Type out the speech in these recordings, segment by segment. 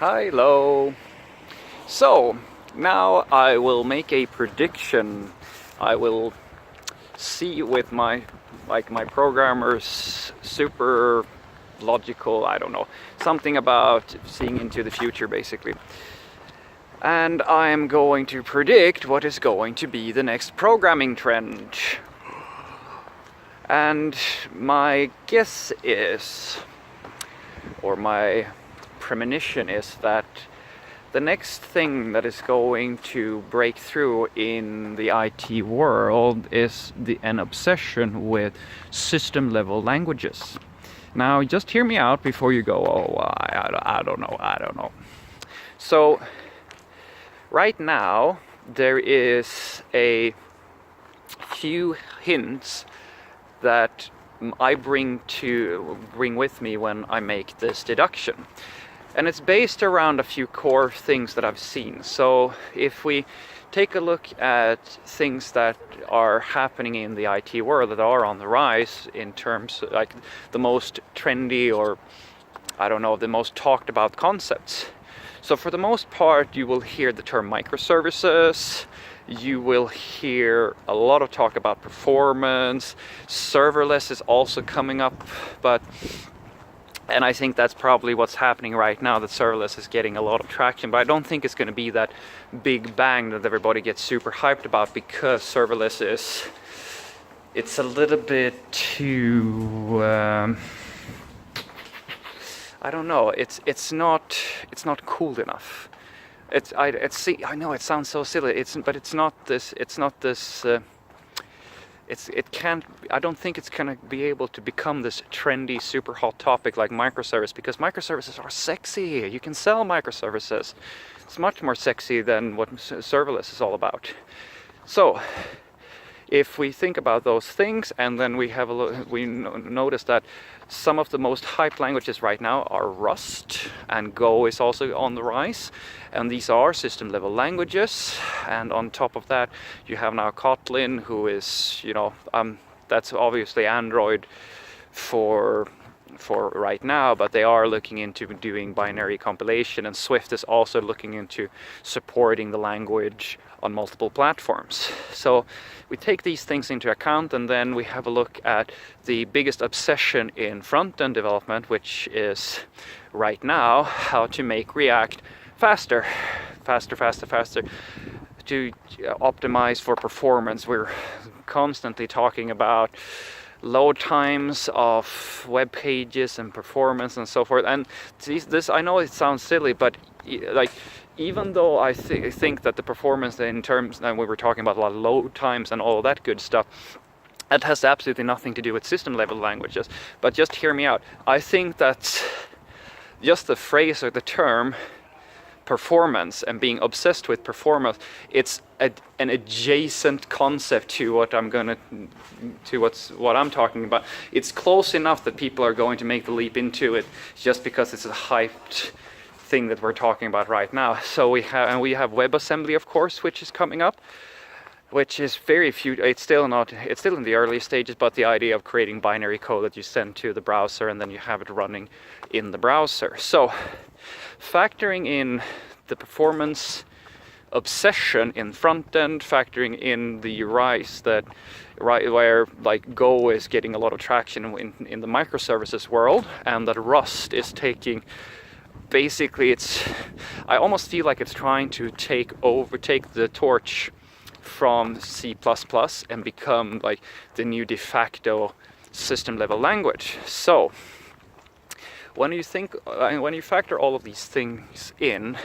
Hello. So now I will make a prediction. I will see with my programmer's super logical, I don't know, something about seeing into the future basically. And I'm going to predict what is going to be the next programming trend. And my guess is, or my premonition is, that the next thing that is going to break through in the IT world is an obsession with system level languages. Now just hear me out before you go, oh, I don't know. So right now there is a few hints that I bring with me when I make this deduction. And it's based around a few core things that I've seen. So if we take a look at things that are happening in the IT world that are on the rise in terms of like the most trendy, or I don't know, the most talked about concepts. So for the most part you will hear the term microservices, you will hear a lot of talk about performance, serverless is also coming up, and I think that's probably what's happening right now, that serverless is getting a lot of traction, but I don't think it's going to be that big bang that everybody gets super hyped about, because serverless it's a little bit too, I don't know, it's not cool enough. I know it sounds so silly, but it's not this. I don't think it's gonna be able to become this trendy, super hot topic like microservice, because microservices are sexy. You can sell microservices. It's much more sexy than what serverless is all about. So if we think about those things, and then we have notice that some of the most hyped languages right now are Rust, and Go is also on the rise, and these are system level languages. And on top of that you have now Kotlin, who is, that's obviously Android for right now, but they are looking into doing binary compilation, and Swift is also looking into supporting the language on multiple platforms. So we take these things into account, and then we have a look at the biggest obsession in front-end development, which is right now how to make React faster to optimize for performance. We're constantly talking about load times of web pages and performance and so forth. And this, I know it sounds silly, but like, even though I think that the performance in terms, and we were talking about a lot of load times and all of that good stuff, that has absolutely nothing to do with system level languages. But just hear me out. I think that just the phrase or the term performance and being obsessed with performance, it's an adjacent concept to what I'm talking about. It's close enough that people are going to make the leap into it just because it's a hyped thing that we're talking about right now. So we have WebAssembly, of course, which is coming up, which is very few. It's still in the early stages, but the idea of creating binary code that you send to the browser and then you have it running in the browser. So factoring in the performance obsession in front end, factoring in the rise where like Go is getting a lot of traction in the microservices world, and that Rust is taking, basically I almost feel like it's trying to take the torch from C++ and become like the new de facto system level language. So when you factor all of these things in,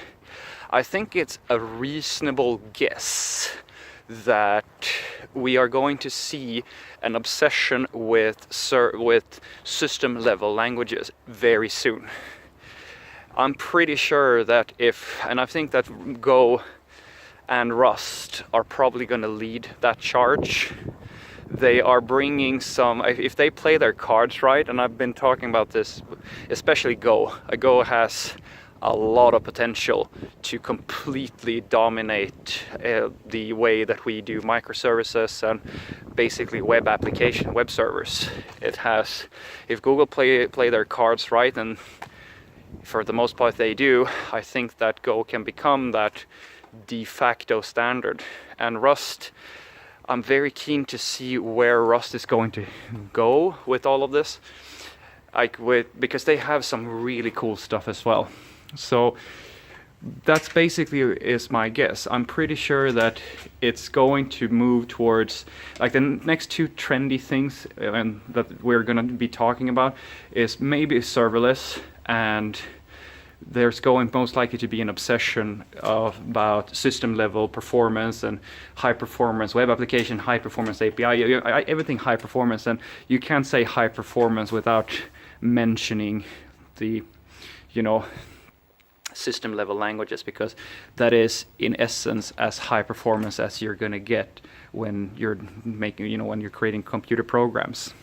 I think it's a reasonable guess that we are going to see an obsession with system level languages very soon. I'm pretty sure that and I think that Go and Rust are probably going to lead that charge. They are bringing if they play their cards right, and I've been talking about this, especially Go. Go has a lot of potential to completely dominate the way that we do microservices and basically web servers. It has, if Google play their cards right, and for the most part they do, I think that Go can become that de facto standard. And Rust, I'm very keen to see where Rust is going to go with all of this, because they have some really cool stuff as well. So that's basically is my guess. I'm pretty sure that it's going to move towards, like, the next two trendy things and that we're going to be talking about is maybe serverless, and there's going most likely to be an obsession about system level performance and high performance web application, high performance API, everything high performance. And you can't say high performance without mentioning the, system level languages, because that is in essence as high performance as you're going to get when you're making, when you're creating computer programs.